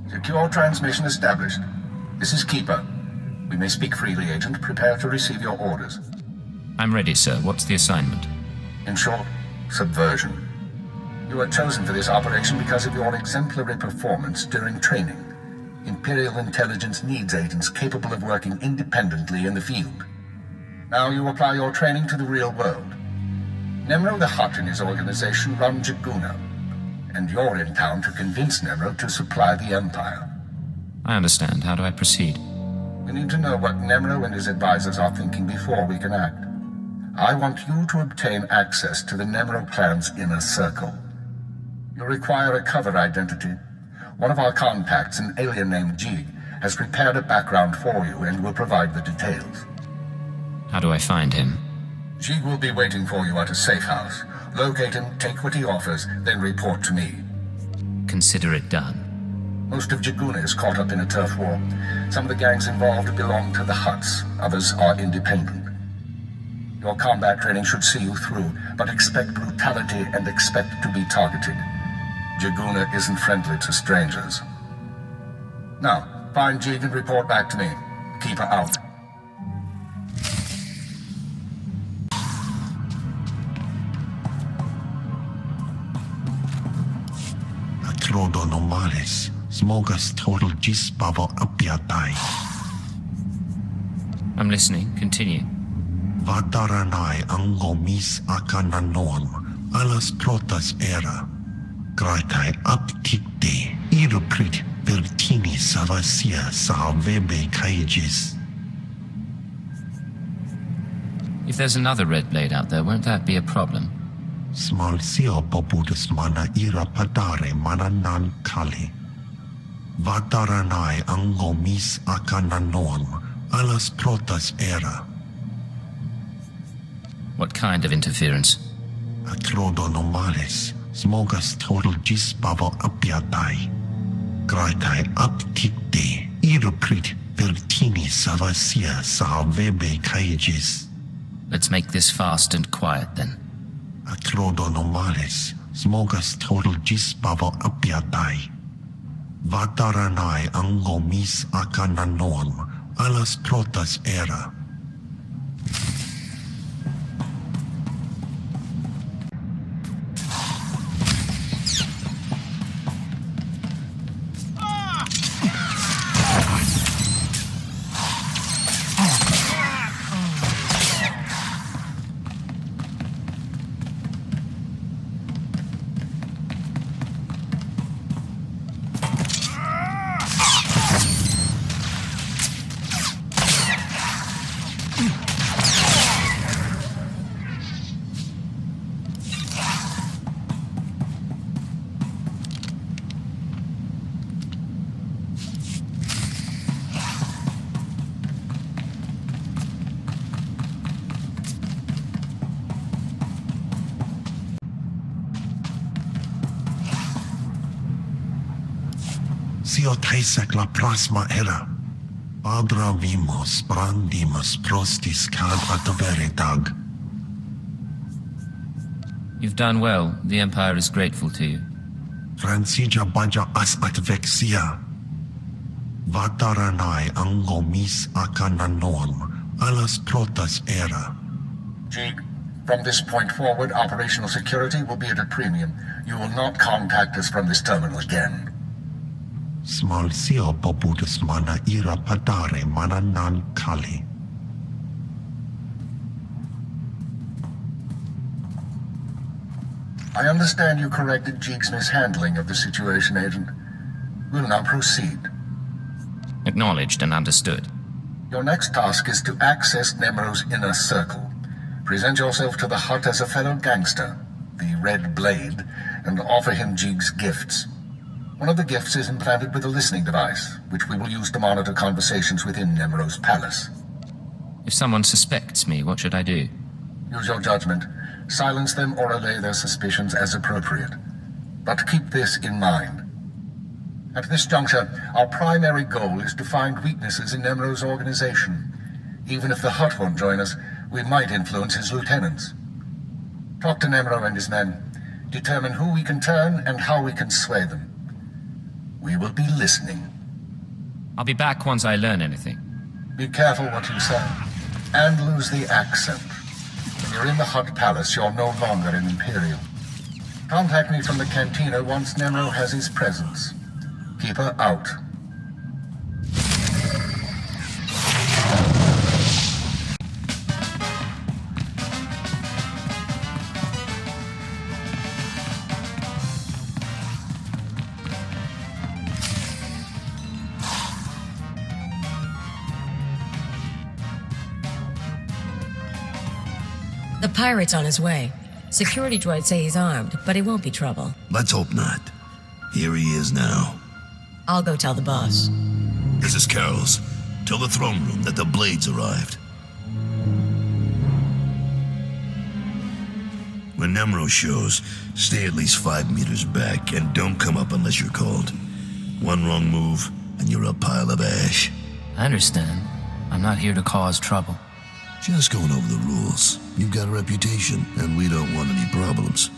Secure transmission established. This is Keeper. We may speak freely, Agent. Prepare to receive your orders. I'm ready, sir. What's the assignment? In short, subversion. You were chosen for this operation because of your exemplary performance during training. Imperial intelligence needs agents capable of working independently in the field. Now you apply your training to the real world. Nemro the Hutt and his organization run Jaguna, and you're in town to convince Nemro to supply the Empire. I understand. How do I proceed? We need to know what Nemro and his advisors are thinking before we can act. I want you to obtain access to the Nemro clan's inner circle. You require a cover identity. One of our contacts, an alien named Jig, has prepared a background for you and will provide the details. How do I find him? Jig will be waiting for you at a safe house. Locate him, take what he offers, then report to me. Consider it done. Most of Jaguna is caught up in a turf war. Some of the gangs involved belong to the Hutts. Others are independent. Your combat training should see you through, but expect brutality and expect to be targeted. Jaguna isn't friendly to strangers. Now, find Jig and report back to me. Keep her out. Trodonomales, smogas total gisbavo apiatai. I'm listening. Continue. Vataranai angomis akananorm, alas protas era. Graitai aptikte, iruprit vertini savasia savebe kaijis. If there's another red blade out there, won't that be a problem? Small sio poputus mana ira padare mana nan kali. Vataranai angomis akananorm, alas protas era. What kind of interference? Atrodonomales, smogas total gisbavo apiatai. Graitai aptikte, iruprit vertini savasia savebe kaijis. Let's make this fast and quiet then. Atrodonomales, smogas total gisbavo apiatai. Vataranai angomis akananorm, alas protas era. Sio taisek la prasma era. Padra vimos brandimus prostis cad ataveretag. You've done well. The Empire is grateful to you. Francia baja as atvexia. Vataranai angomis akananorm, alas protas era. Jig, from this point forward, operational security will be at a premium. You will not contact us from this terminal again. Small sio poputus mana ira padare mana nan kali. I understand you corrected Jeek's mishandling of the situation, Agent. We'll now proceed. Acknowledged and understood. Your next task is to access Nemro's inner circle. Present yourself to the Hut as a fellow gangster, the Red Blade, and offer him Jeek's gifts. One of the gifts is implanted with a listening device, which we will use to monitor conversations within Nemro's palace. If someone suspects me, what should I do? Use your judgment. Silence them or allay their suspicions as appropriate. But keep this in mind. At this juncture, our primary goal is to find weaknesses in Nemro's organization. Even if the Hut won't join us, we might influence his lieutenants. Talk to Nemro and his men. Determine who we can turn and how we can sway them. We will be listening. I'll be back once I learn anything. Be careful what you say. And lose the accent. When you're in the Hut Palace, you're no longer in Imperial. Contact me from the cantina once Nemro has his presence. Keep her out. The pirate's on his way. Security droids say he's armed, but he won't be trouble. Let's hope not. Here he is now. I'll go tell the boss. This is Carol's. Tell the throne room that the Blades arrived. When Nemro shows, stay at least 5 meters back and don't come up unless you're called. One wrong move, and you're a pile of ash. I understand. I'm not here to cause trouble. Just going over the rules. You've got a reputation, and we don't want any problems.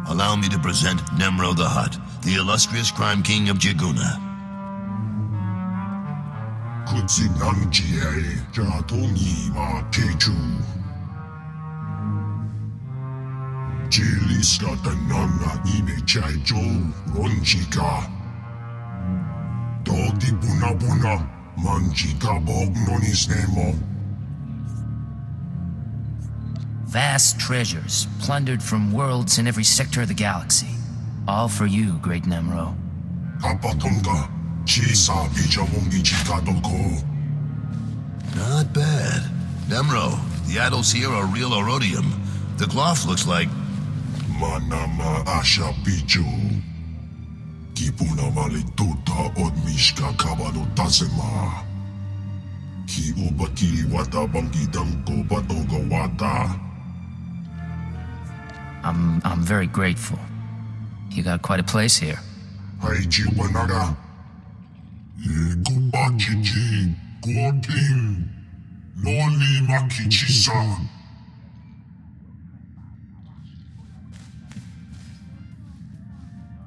Allow me to present Nemro the Hutt, the illustrious crime king of Jiguna. Vast treasures, plundered from worlds in every sector of the galaxy. All for you, great Nemro. Not bad. Nemro, the idols here are real Orodium. The cloth looks like... Manama Asha Pichu. Kipuna Malituta Odmishka Kabado Tasema. Ki Ubakiri Wata Bangidanko Batoga Wata. I'm very grateful. You got quite a place here. Haiji Wanada. Kubachiji. Godin. Noli Makichisa.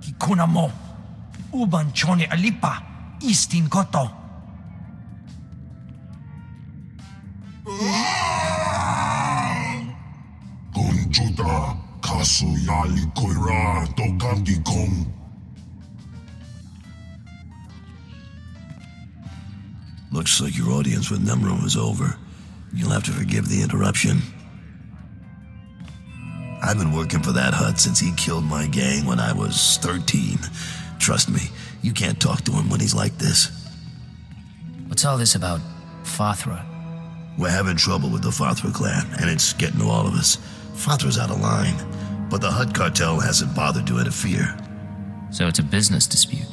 Kikuna mo. Uban chone alipa. Istin koto. Gunjuda. Kasuyali Koira. Tokangi Kong. Looks like your audience with Nemro is over. You'll have to forgive the interruption. I've been working for that Hut since he killed my gang when I was 13. Trust me, you can't talk to him when he's like this. What's all this about Fathra? We're having trouble with the Fathra clan, and it's getting to all of us. Fathra's out of line, but the Hut cartel hasn't bothered to interfere. So it's a business dispute.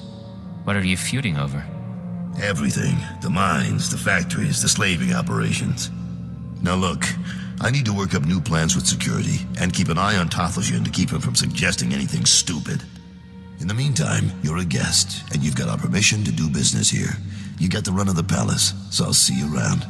What are you feuding over? Everything. The mines, the factories, the slaving operations. Now look, I need to work up new plans with security and keep an eye on Tothosian to keep him from suggesting anything stupid. In the meantime, you're a guest, and you've got our permission to do business here. You got the run of the palace, so I'll see you around.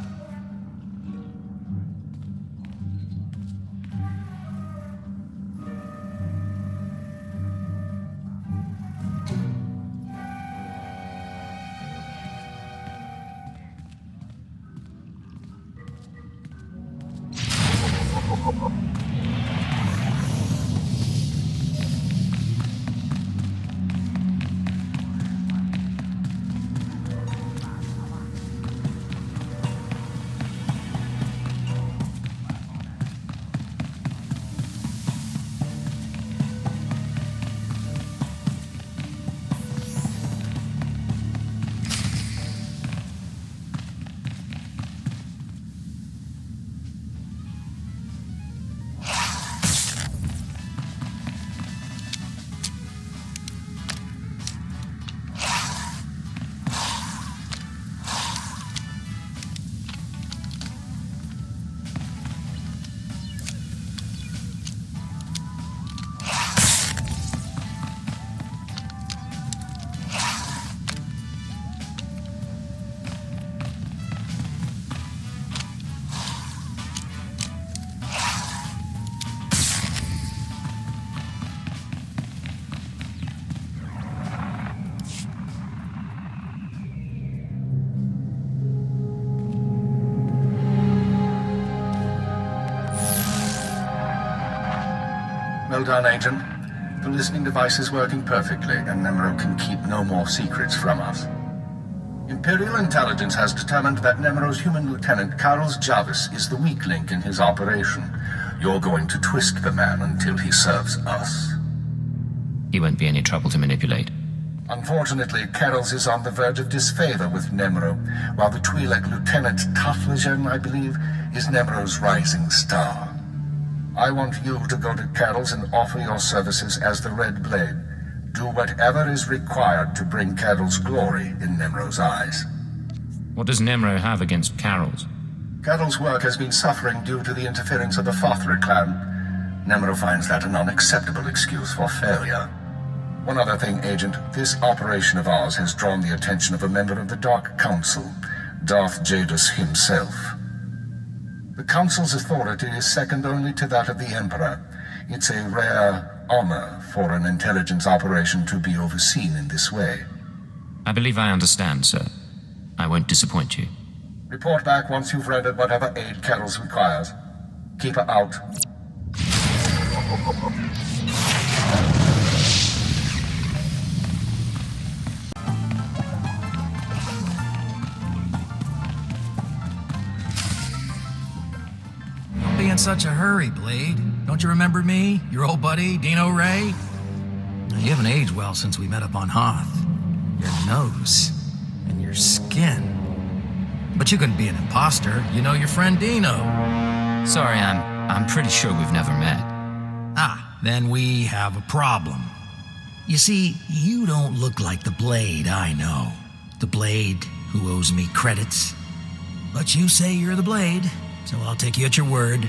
Well done, Agent. The listening device is working perfectly, and Nemro can keep no more secrets from us. Imperial intelligence has determined that Nemro's human lieutenant, Carlos Jarvis, is the weak link in his operation. You're going to twist the man until he serves us. He won't be any trouble to manipulate. Unfortunately, Carols is on the verge of disfavor with Nemro, while the Twi'lek Lieutenant Taflajan, I believe, is Nemro's rising star. I want you to go to Carols and offer your services as the Red Blade. Do whatever is required to bring Carol's glory in Nemro's eyes. What does Nemro have against Carol's? Carol's work has been suffering due to the interference of the Fothra clan. Nemro finds that an unacceptable excuse for failure. One other thing, Agent. This operation of ours has drawn the attention of a member of the Dark Council, Darth Jadus himself. The Council's authority is second only to that of the Emperor. It's a rare honor for an intelligence operation to be overseen in this way. I believe I understand, sir. I won't disappoint you. Report back once you've rendered whatever aid Carols requires. Keep her out. Don't be in such a hurry, Blade. Don't you remember me? Your old buddy, Dino Ray? You haven't aged well since we met up on Hoth. Your nose and your skin. But you couldn't be an imposter. You know your friend Dino. Sorry, I'm pretty sure we've never met. Ah, then we have a problem. You see, you don't look like the Blade I know. The Blade who owes me credits. But you say you're the Blade, so I'll take you at your word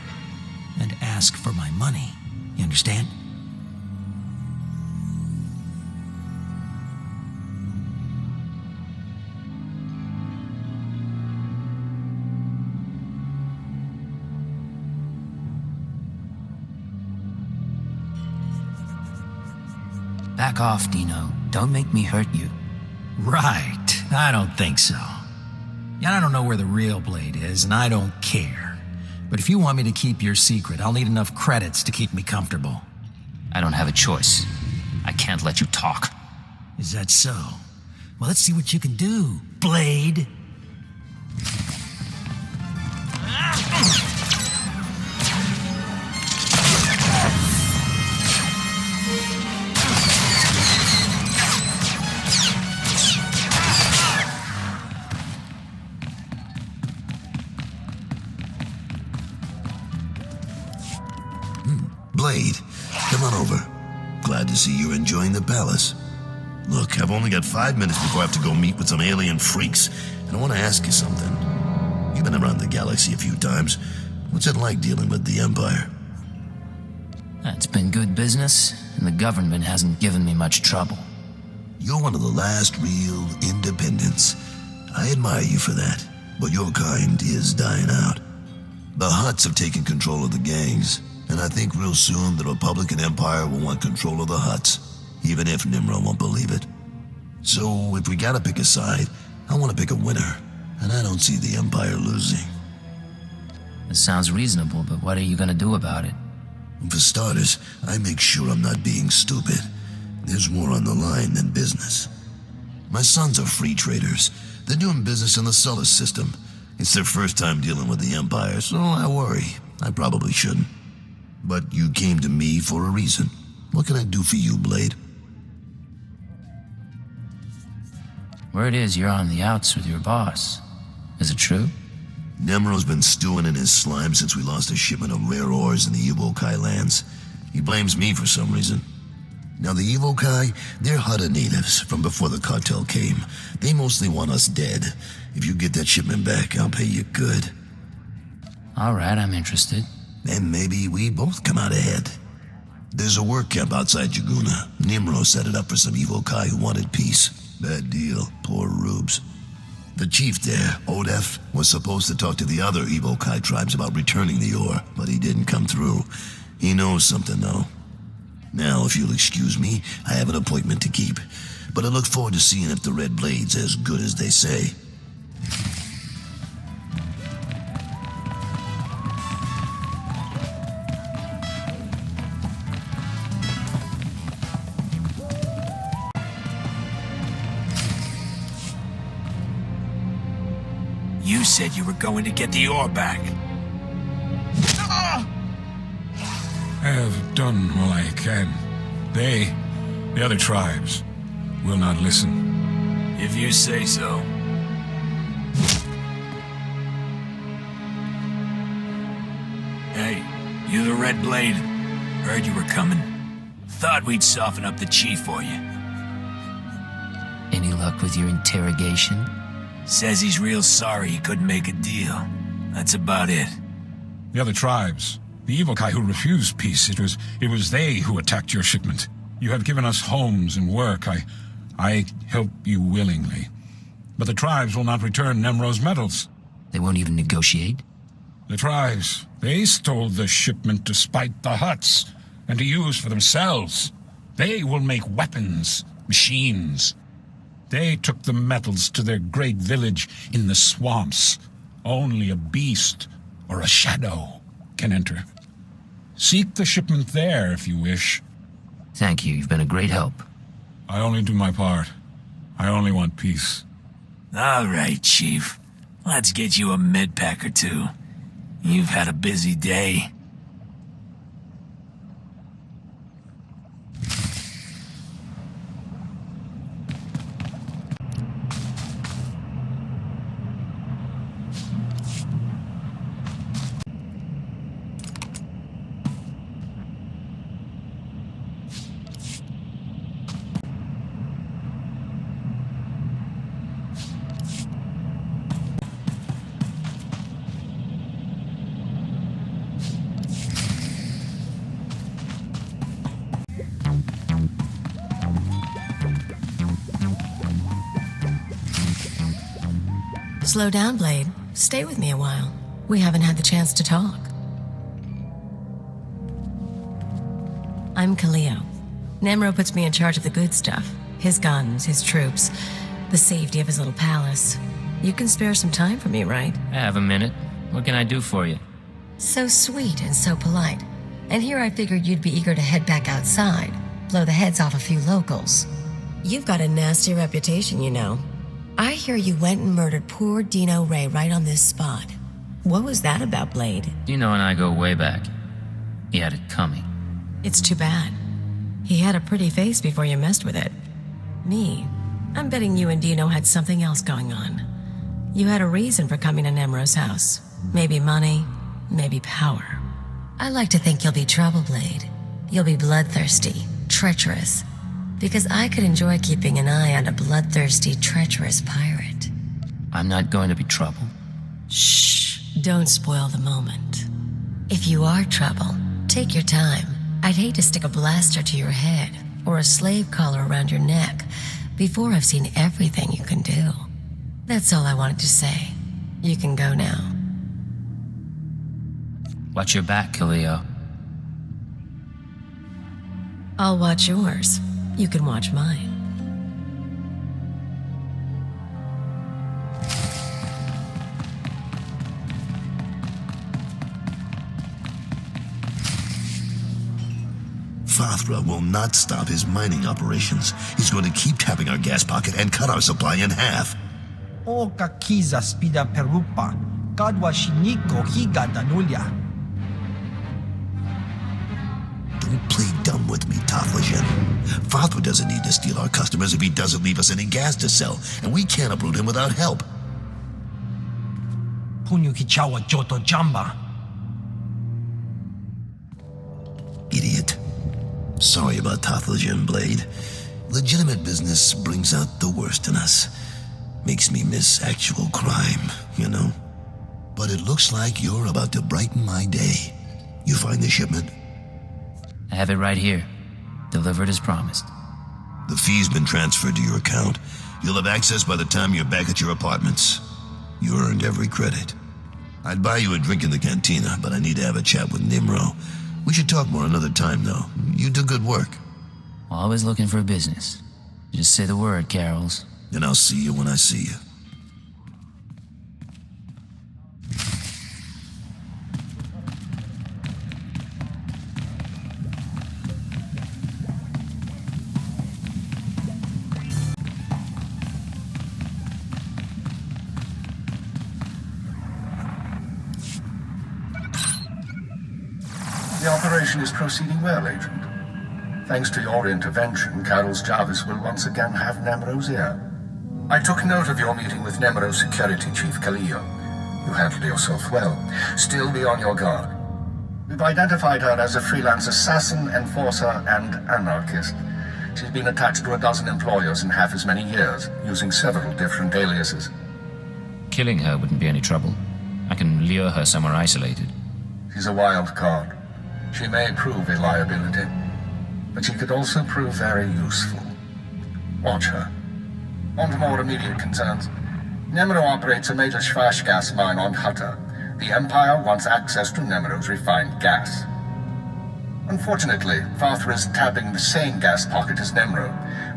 and ask for my money. You understand? Back off, Dino. Don't make me hurt you. Right. I don't think so. Yeah, I don't know where the real Blade is, and I don't care. But if you want me to keep your secret, I'll need enough credits to keep me comfortable. I don't have a choice. I can't let you talk. Is that so? Well, let's see what you can do, Blade. Blade, come on over. Glad to see you're enjoying the palace. Look, I've only got 5 minutes before I have to go meet with some alien freaks, and I want to ask you something. You've been around the galaxy a few times. What's it like dealing with the Empire? It's been good business, and the government hasn't given me much trouble. You're one of the last real independents. I admire you for that, but your kind is dying out. The Hutts have taken control of the gangs, and I think real soon the Republican Empire will want control of the Hutts, even if Nimro won't believe it. So, if we gotta pick a side, I want to pick a winner, and I don't see the Empire losing. It sounds reasonable, but what are you gonna do about it? For starters, I make sure I'm not being stupid. There's more on the line than business. My sons are free traders. They're doing business in the solar system. It's their first time dealing with the Empire, so I worry. I probably shouldn't. But you came to me for a reason. What can I do for you, Blade? Word is you're on the outs with your boss. Is it true? Nemro's been stewing in his slime since we lost a shipment of rare ores in the Evokai lands. He blames me for some reason. Now the Evokai, they're Hutta natives from before the cartel came. They mostly want us dead. If you get that shipment back, I'll pay you good. All right, I'm interested. Then maybe we both come out ahead. There's a work camp outside Jaguna. Nimro set it up for some Evokai who wanted peace. Bad deal, poor rubes. The chief there, Odef, was supposed to talk to the other Evokai tribes about returning the ore, but he didn't come through. He knows something, though. Now, if you'll excuse me, I have an appointment to keep. But I look forward to seeing if the Red Blade's as good as they say. said you were going to get the ore back. I have done all I can. They, the other tribes, will not listen. If you say so. Hey, you the Red Blade? Heard you were coming. Thought we'd soften up the chief for you. Any luck with your interrogation? Says he's real sorry he couldn't make a deal. That's about it. The other tribes, the evil Kai who refused peace, it was they who attacked your shipment. You have given us homes and work. I help you willingly. But the tribes will not return Nemro's metals. They won't even negotiate? The tribes, they stole the shipment to spite the Hutts and to use for themselves. They will make weapons, machines. They took the metals to their great village in the swamps. Only a beast or a shadow can enter. Seek the shipment there if you wish. Thank you, you've been a great help. I only do my part. I only want peace. All right, Chief. Let's get you a med pack or two. You've had a busy day. Slow down, Blade. Stay with me a while. We haven't had the chance to talk. I'm Kaleo. Nemro puts me in charge of the good stuff. His guns, his troops, the safety of his little palace. You can spare some time for me, right? I have a minute. What can I do for you? So sweet and so polite. And here I figured you'd be eager to head back outside, blow the heads off a few locals. You've got a nasty reputation, you know. I hear you went and murdered poor Dino Ray right on this spot. What was that about, Blade? Dino and I go way back. He had it coming. It's too bad. He had a pretty face before you messed with it. Me, I'm betting you and Dino had something else going on. You had a reason for coming to Nemro's house. Maybe money, maybe power. I like to think you'll be trouble, Blade. You'll be bloodthirsty, treacherous. Because I could enjoy keeping an eye on a bloodthirsty, treacherous pirate. I'm not going to be trouble. Shh, don't spoil the moment. If you are trouble, take your time. I'd hate to stick a blaster to your head or a slave collar around your neck before I've seen everything you can do. That's all I wanted to say. You can go now. Watch your back, Kaleo. I'll watch yours. You can watch mine. Fathra will not stop his mining operations. He's going to keep tapping our gas pocket and cut our supply in half. O kakiza spida perupa, kadwa shiniko higa danulia. Don't play dumb with me, Taflajan. Fathra doesn't need to steal our customers if he doesn't leave us any gas to sell, and we can't uproot him without help. Punyu kichawa joto jamba. Idiot. Sorry about Taflajan, Blade. Legitimate business brings out the worst in us. Makes me miss actual crime, you know? But it looks like you're about to brighten my day. You find the shipment? I have it right here. Delivered as promised. The fee's been transferred to your account. You'll have access by the time you're back at your apartments. You earned every credit. I'd buy you a drink in the cantina, but I need to have a chat with Nimro. We should talk more another time, though. You do good work. Always looking for business. Just say the word, Carols. And I'll see you when I see you. The operation is proceeding well, Agent. Thanks to your intervention, Carol's Jarvis will once again have Nemro's ear. I took note of your meeting with Nemro's security chief, Kaleo. You handled yourself well. Still be on your guard. We've identified her as a freelance assassin, enforcer, and anarchist. She's been attached to a dozen employers in half as many years, using several different aliases. Killing her wouldn't be any trouble. I can lure her somewhere isolated. She's a wild card. She may prove a liability, but she could also prove very useful. Watch her. On to more immediate concerns. Nemro operates a major Schwash gas mine on Hutta. The Empire wants access to Nemro's refined gas. Unfortunately, Farthra is tapping the same gas pocket as Nemro.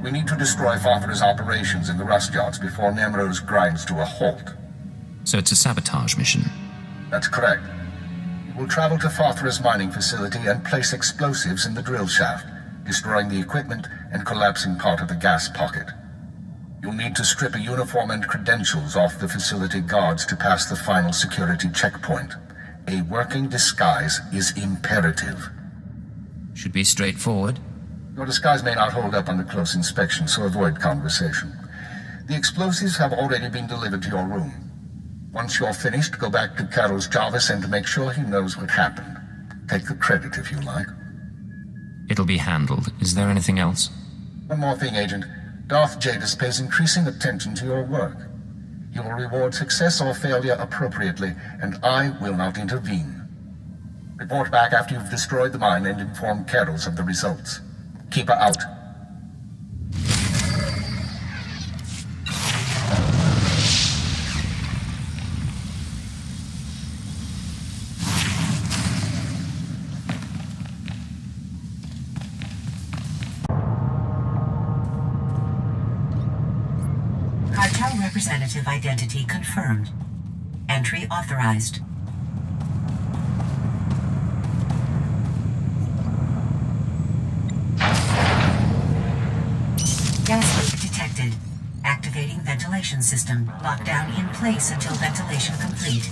We need to destroy Farthra's operations in the rust yards before Nemro's grinds to a halt. So it's a sabotage mission? That's correct. We'll travel to Farthra's mining facility and place explosives in the drill shaft, destroying the equipment and collapsing part of the gas pocket. You'll need to strip a uniform and credentials off the facility guards to pass the final security checkpoint. A working disguise is imperative. Should be straightforward. Your disguise may not hold up under close inspection, so avoid conversation. The explosives have already been delivered to your room. Once you're finished, go back to Carol's Jarvis and make sure he knows what happened. Take the credit if you like. It'll be handled. Is there anything else? One more thing, Agent. Darth Jadis pays increasing attention to your work. He will reward success or failure appropriately, and I will not intervene. Report back after you've destroyed the mine and inform Carols of the results. Keep her out. Cartel representative identity confirmed. Entry authorized. Gas leak detected. Activating ventilation system. Lockdown in place until ventilation complete.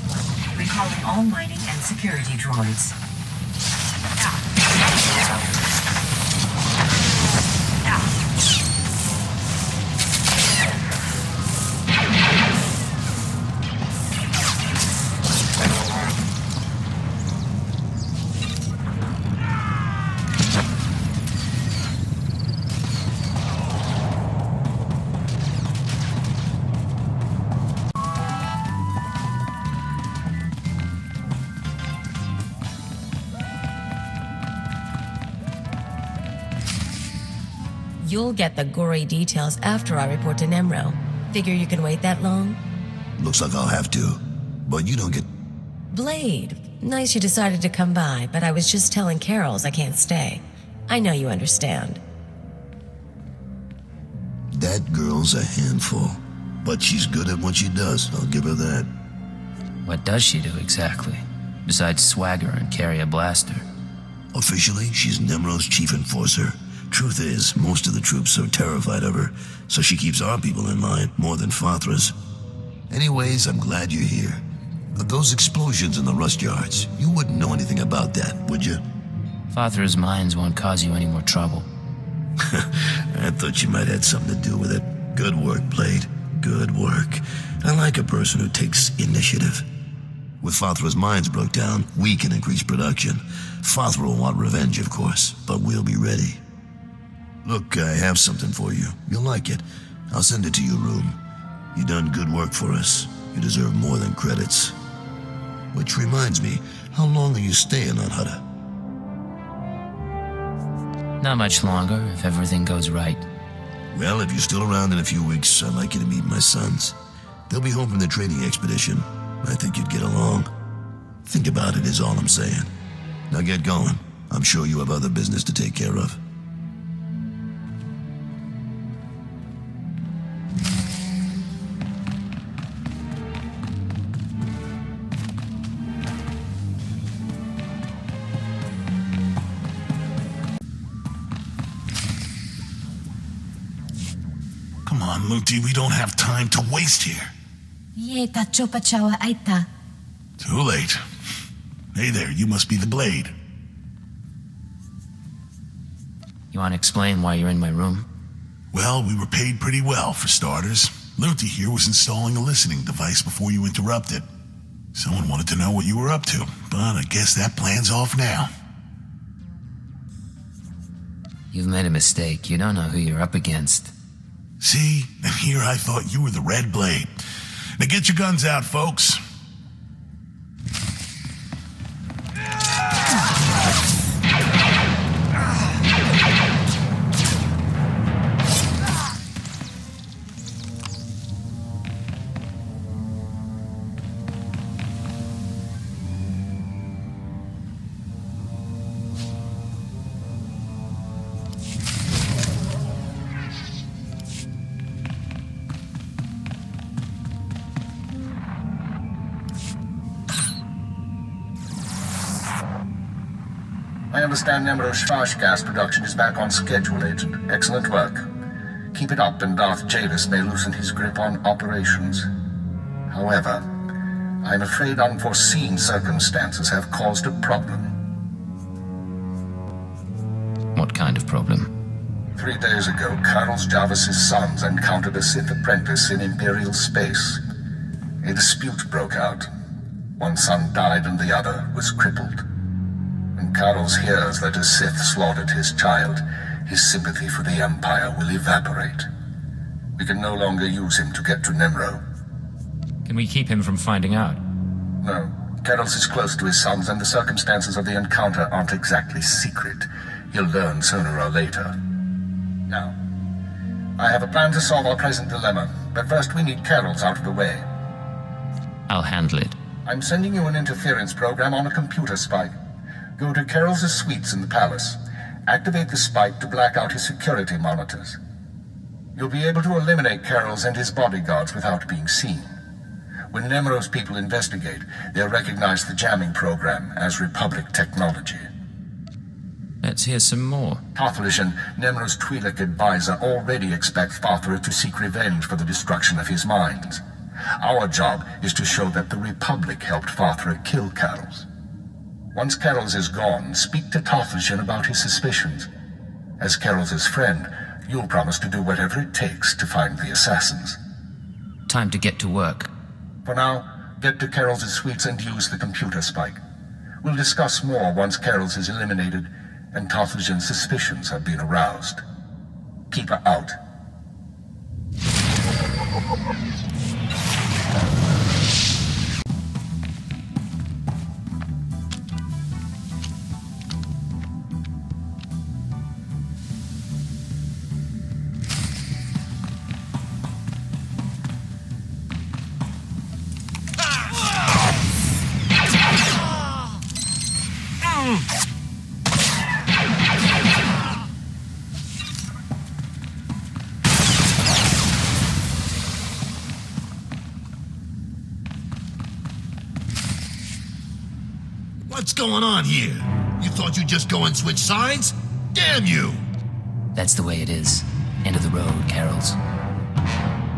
Recalling all mining and security droids. You'll get the gory details after I report to Nemro. Figure you can wait that long? Looks like I'll have to. But you don't get... Blade, nice you decided to come by, but I was just telling Carols I can't stay. I know you understand. That girl's a handful. But she's good at what she does, I'll give her that. What does she do exactly? Besides swagger and carry a blaster? Officially, she's Nemro's chief enforcer. Truth is, most of the troops are terrified of her, so she keeps our people in line more than Farthra's. Anyways, I'm glad you're here. But those explosions in the rust yards, you wouldn't know anything about that, would you? Farthra's mines won't cause you any more trouble. I thought you might have something to do with it. Good work, Blade. Good work. I like a person who takes initiative. With Farthra's mines broke down, we can increase production. Farthra will want revenge, of course, but we'll be ready. Look, I have something for you. You'll like it. I'll send it to your room. You done good work for us. You deserve more than credits. Which reminds me, how long are you staying on Hutta? Not much longer, if everything goes right. Well, if you're still around in a few weeks, I'd like you to meet my sons. They'll be home from their training expedition. I think you'd get along. Think about it is all I'm saying. Now get going. I'm sure you have other business to take care of. Come on, Muti, we don't have time to waste here. Yeta chopa chawa aita. Too late. Hey there, you must be the Blade. You want to explain why you're in my room? Well, we were paid pretty well, for starters. Luther here was installing a listening device before you interrupted. Someone wanted to know what you were up to, but I guess that plan's off now. You've made a mistake. You don't know who you're up against. See? And here I thought you were the Red Blade. Now get your guns out, folks. I understand Nemro Shvash gas production is back on schedule, Agent. Excellent work. Keep it up and Darth Javis may loosen his grip on operations. However, I'm afraid unforeseen circumstances have caused a problem. What kind of problem? 3 days ago, Carlos Jarvis's sons encountered a Sith apprentice in Imperial space. A dispute broke out. One son died and the other was crippled. When Carlos hears that a Sith slaughtered his child, his sympathy for the Empire will evaporate. We can no longer use him to get to Nemro. Can we keep him from finding out? No. Carlos is close to his sons, and the circumstances of the encounter aren't exactly secret. He'll learn sooner or later. Now, I have a plan to solve our present dilemma, but first we need Carol's out of the way. I'll handle it. I'm sending you an interference program on a computer spike. Go to Carol's suites in the palace. Activate the spike to black out his security monitors. You'll be able to eliminate Carol's and his bodyguards without being seen. When Nemro's people investigate, they'll recognize the jamming program as Republic technology. Let's hear some more. Tothlishan, Nemro's Twi'lek advisor, already expects Farthra to seek revenge for the destruction of his mines. Our job is to show that the Republic helped Farthra kill Carol's. Once Carol's is gone, speak to Tothlishan about his suspicions. As Carol's friend, you'll promise to do whatever it takes to find the assassins. Time to get to work. For now, get to Carol's suites and use the computer spike. We'll discuss more once Carol's is eliminated and Tothlishan's suspicions have been aroused. Keep her out. What's going on here? You thought you'd just go and switch sides? Damn you! That's the way it is. End of the road, Carol's.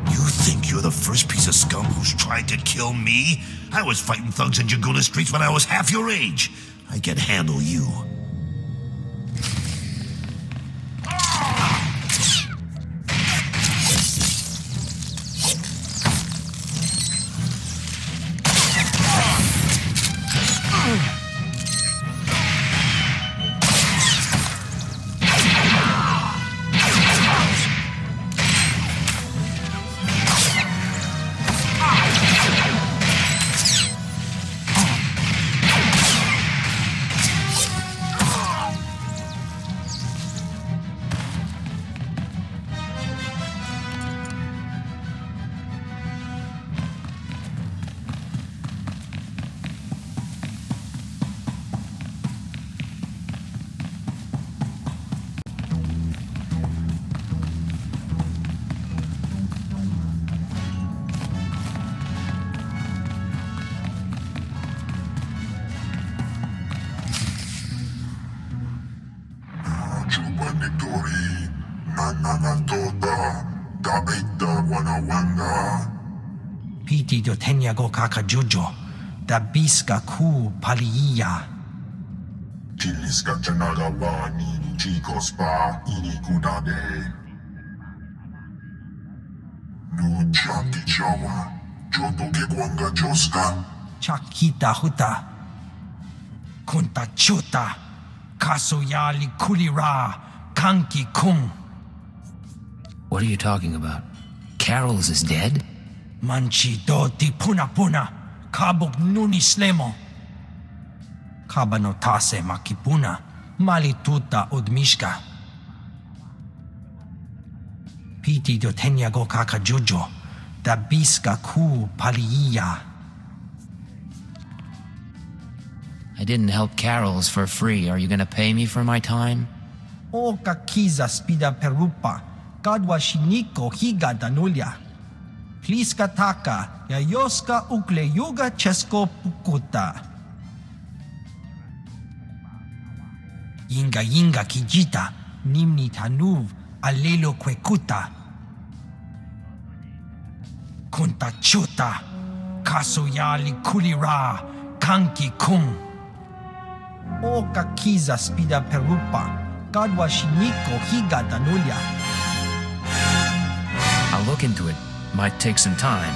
You think you're the first piece of scum who's tried to kill me? I was fighting thugs in Jaguna streets when I was half your age. I can handle you. Piti do tenya go kaka jujo, da biska ku paliya. Kiliska Janagawa Nini Chikospa Ini Kudade. Nunchaki Jawa. Joto Kekwanga Joska. Chakita Hutta. Kunta Chuta. Kasoyali Kulira. Kanki Kung. What are you talking about? Carol's is dead? Manchi Doti Puna Puna. Kabog Nuni Slemo. Kabanotase Makipuna. Malituta Udmishka. Piti Dotenya Go Kakajujo. Dabiska Ku Paliya. I didn't help Carol's for free. Are you gonna pay me for my time? O Kakiza Spida Perupa. Kadwa Shiniko Higa Danulya. Pliska Taka. Yayoska Ukle Yuga Chesko Pukuta. Yinga Yinga Kijita. Nimni Tanuv. Alelo Kwekuta. Kunta Chuta. Kasoyali Kulira. Kanki Kung. O Kakiza Spida Perupa. Kadwa Shiniko Higa Danulya. I'll look into it. Might take some time.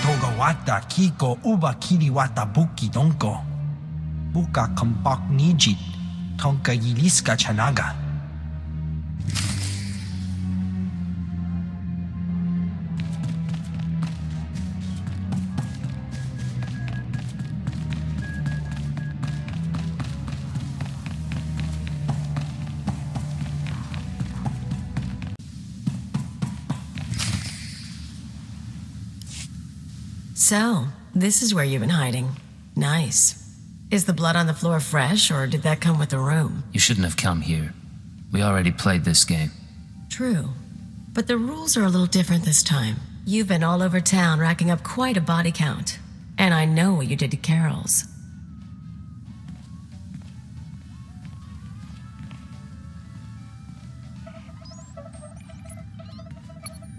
Togawata Kiko Uba Kiriwata Buki Donko. Buka Kampak Nijit. Tonka Yiliska Chanaga. So, this is where you've been hiding. Nice. Is the blood on the floor fresh, or did that come with the room? You shouldn't have come here. We already played this game. True. But the rules are a little different this time. You've been all over town racking up quite a body count. And I know what you did to Carol's.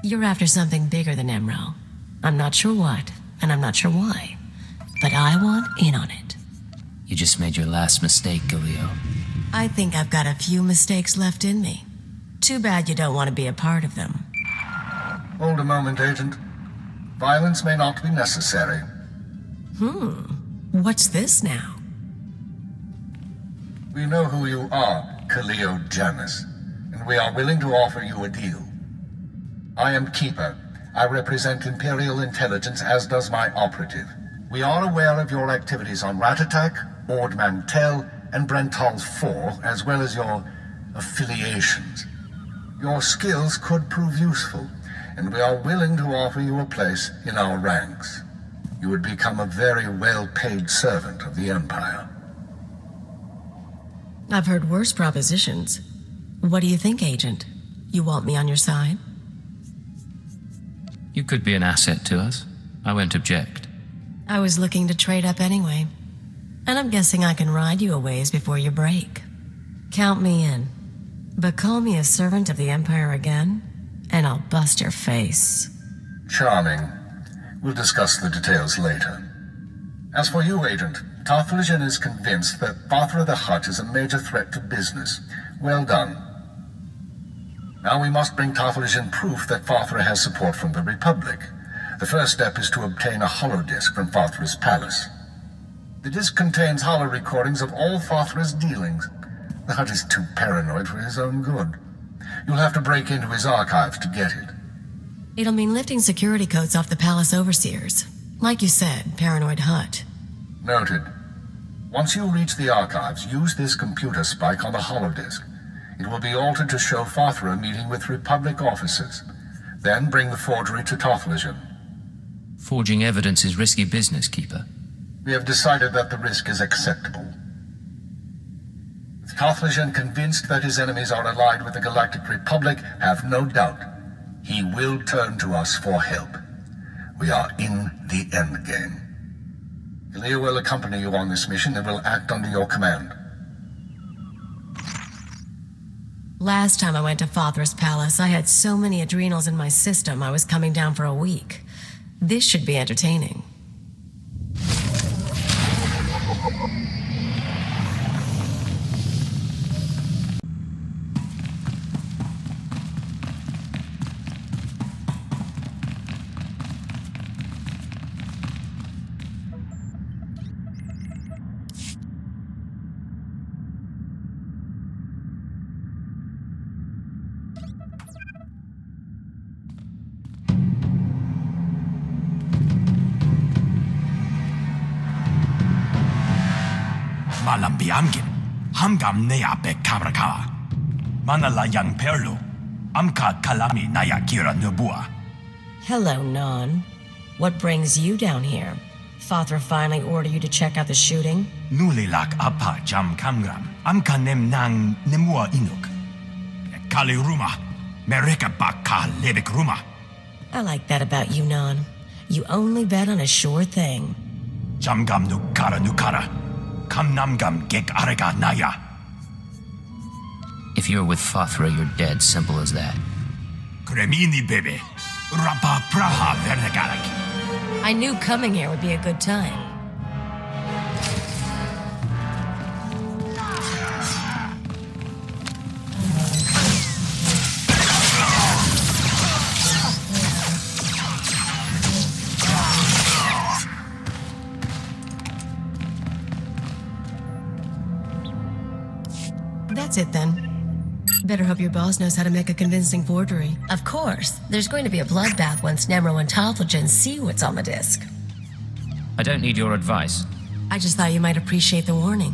You're after something bigger than Emerald. I'm not sure what, and I'm not sure why. But I want in on it. You just made your last mistake, Galileo. I think I've got a few mistakes left in me. Too bad you don't want to be a part of them. Hold a moment, Agent. Violence may not be necessary. What's this now? We know who you are, Kaleo Janus, and we are willing to offer you a deal. I am Keeper. I represent Imperial intelligence, as does my operative. We are aware of your activities on Ratatak, Ord Mantell, and Brental's Fall, as well as your affiliations. Your skills could prove useful, and we are willing to offer you a place in our ranks. You would become a very well-paid servant of the Empire. I've heard worse propositions. What do you think, Agent? You want me on your side? You could be an asset to us. I won't object. I was looking to trade up anyway. And I'm guessing I can ride you a ways before you break. Count me in. But call me a servant of the Empire again, and I'll bust your face. Charming. We'll discuss the details later. As for you, Agent, Tarthalagen is convinced that Fathra the Hutt is a major threat to business. Well done. Now we must bring Tarthalagen proof that Fathra has support from the Republic. The first step is to obtain a holodisk from Fathra's palace. The disk contains holo recordings of all Fathra's dealings. The Hutt is too paranoid for his own good. You'll have to break into his archives to get it. It'll mean lifting security codes off the palace overseers. Like you said, paranoid Hutt. Noted. Once you reach the archives, use this computer spike on the holodisk. It will be altered to show Fathra meeting with Republic officers. Then bring the forgery to Tarthalagen. Forging evidence is risky business, Keeper. We have decided that the risk is acceptable. With Tarthalagen convinced that his enemies are allied with the Galactic Republic, have no doubt. He will turn to us for help. We are in the endgame. Galileo will accompany you on this mission and will act under your command. Last time I went to Fathra's palace, I had so many adrenals in my system I was coming down for a week. This should be entertaining. malam biamgin. Hamgam nea be kabrakawa. Manala yang perlu. Amka kalami naya kira nubua. Hello, Non. What brings you down here? Father finally ordered you to check out the shooting? Nulilak apa jam kamgram. Amka nem nang nemua inuk. Kali ruma. Mereka baka lebek ruma. I like that about you, Non. You only bet on a sure thing. Jamgam nukara. Kamnamgam gek arega naya. If you're with Fathra, you're dead. Simple as that. Kremini bebe. Rapa praha vernegarak. I knew coming here would be a good time. That's it then. Better hope your boss knows how to make a convincing forgery. Of course, there's going to be a bloodbath once Nemro and Tothlogen see what's on the disc. I don't need your advice. I just thought you might appreciate the warning.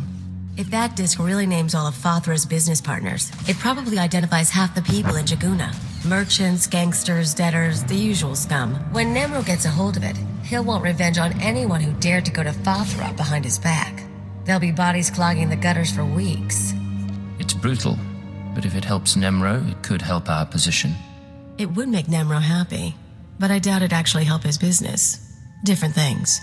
If that disc really names all of Fathra's business partners, it probably identifies half the people in Jaguna. Merchants, gangsters, debtors, the usual scum. When Nemro gets a hold of it, he'll want revenge on anyone who dared to go to Fathra behind his back. There'll be bodies clogging the gutters for weeks. It's brutal, but if it helps Nemro, it could help our position. It would make Nemro happy, but I doubt it'd actually help his business. Different things.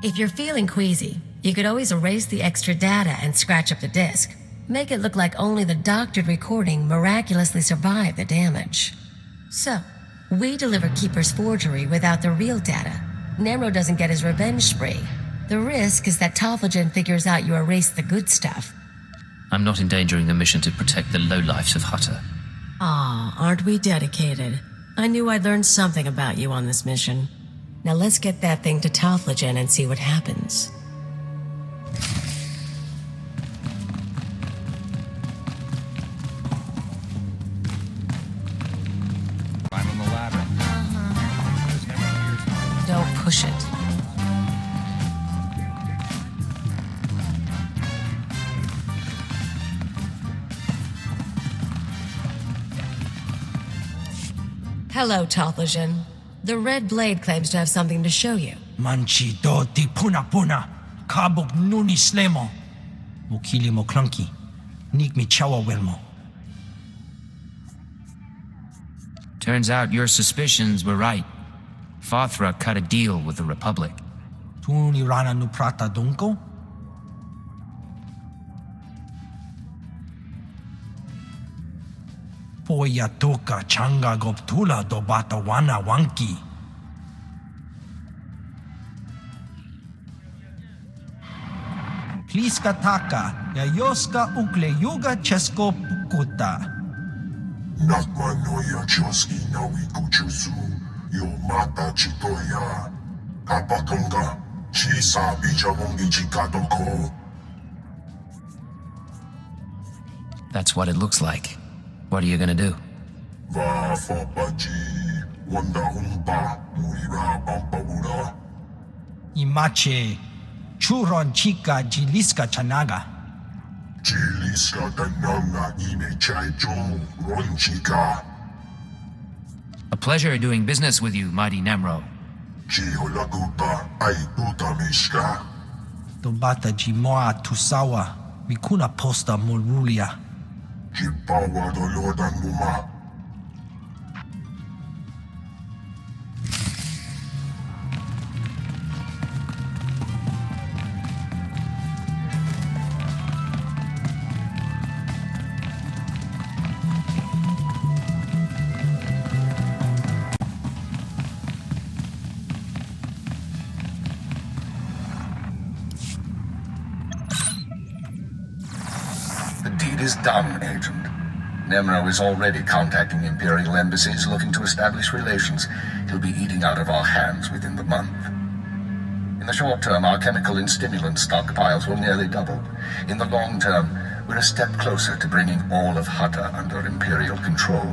If you're feeling queasy, you could always erase the extra data and scratch up the disk. Make it look like only the doctored recording miraculously survived the damage. So, we deliver Keeper's forgery without the real data. Nemro doesn't get his revenge spree. The risk is that Tothlogen figures out you erased the good stuff. I'm not endangering the mission to protect the lowlifes of Hutta. Aw, aren't we dedicated? I knew I'd learn something about you on this mission. Now let's get that thing to Tothlogen and see what happens. I'm on the ladder. Don't push it. Hello, Tothlogen. The Red Blade claims to have something to show you. Manchi do ti puna. Kabuk nuni slemo. Mukili mo clunky. Nik mi chawa welmo. Turns out your suspicions were right. Fathra cut a deal with the Republic. Tuni rana nu prata dunko? Poya toka changa goptula do bata wana wanki. Pliska taka, yayoska ukle yuga chesko pukuta. Nakma noya choski nawi kuchuzu. Yo mata chitoya. Kapakanga. Chisa bijawongi chikadoko. That's what it looks like. What are you gonna do? Va fopaji. Wanda humpa. Murira pampabura. Imache, churon chica jiliska chanaga. Jiliska tananga ime chaicho. Ronchika. A pleasure doing business with you, mighty Nemro. Chiholagupa. Aituta mishka. Dobata jimoa tusawa. Mikuna posta mululia. Jipawa dolodan muma. The deed is done, Agent. Nemro is already contacting Imperial embassies looking to establish relations. He'll be eating out of our hands within the month. In the short term, our chemical and stimulant stockpiles will nearly double. In the long term, we're a step closer to bringing all of Hutta under Imperial control.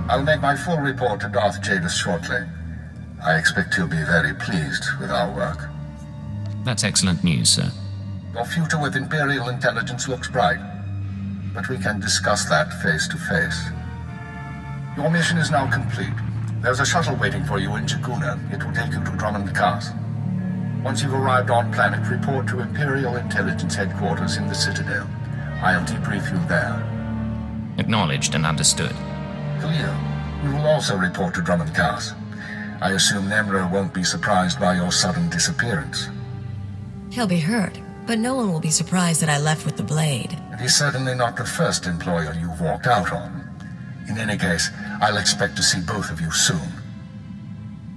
I'll make my full report to Darth Jadis shortly. I expect he'll be very pleased with our work. That's excellent news, sir. Your future with Imperial intelligence looks bright, but we can discuss that face to face. Your mission is now complete. There's a shuttle waiting for you in Jaguna. It will take you to Drummond Cast. Once you've arrived on planet, report to Imperial intelligence headquarters in the Citadel. I'll debrief you there. Acknowledged and understood. Cleo, you will also report to Drummond Cast. I assume Nemro won't be surprised by your sudden disappearance. He'll be hurt, but no one will be surprised that I left with the blade. And he's certainly not the first employer you've walked out on. In any case, I'll expect to see both of you soon.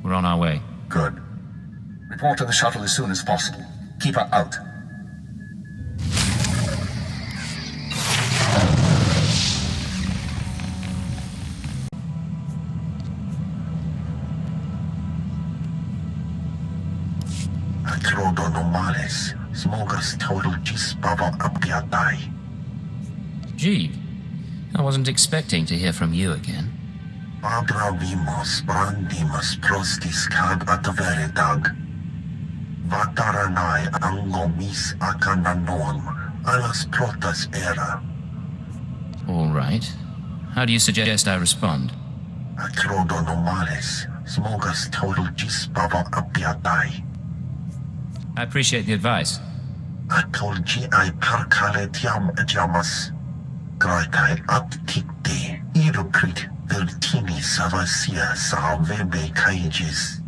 We're on our way. Good. Report to the shuttle as soon as possible. Keep her out. Atrodo normales, smogas total gispava apiatai. Gee, I wasn't expecting to hear from you again. Abra vimos brandimus prostis cag ataveretag. Vataranai angomis akananon, alas protas era. All right. How do you suggest I respond? Atrodo normales, smogas total gispava apiatai. I appreciate the advice. Atolgi ai parkaletiam jamas. Graitai aptikte, irukrit vertini savasia salvebe cages.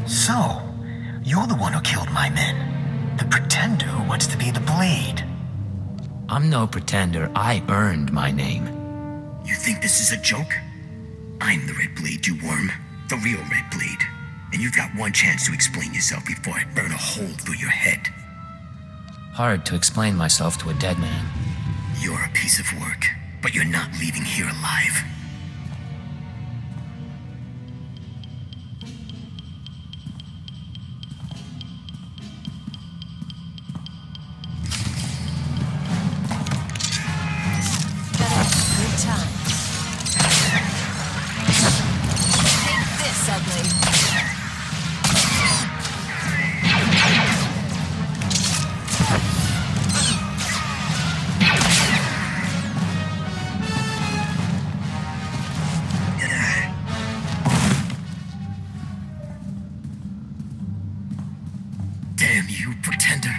So, you're the one who killed my men. The pretender who wants to be the Blade. I'm no pretender. I earned my name. You think this is a joke? I'm the Red Blade, you worm. The real Red Blade. And you've got one chance to explain yourself before I burn a hole through your head. Hard to explain myself to a dead man. You're a piece of work, but you're not leaving here alive. Damn you, pretender.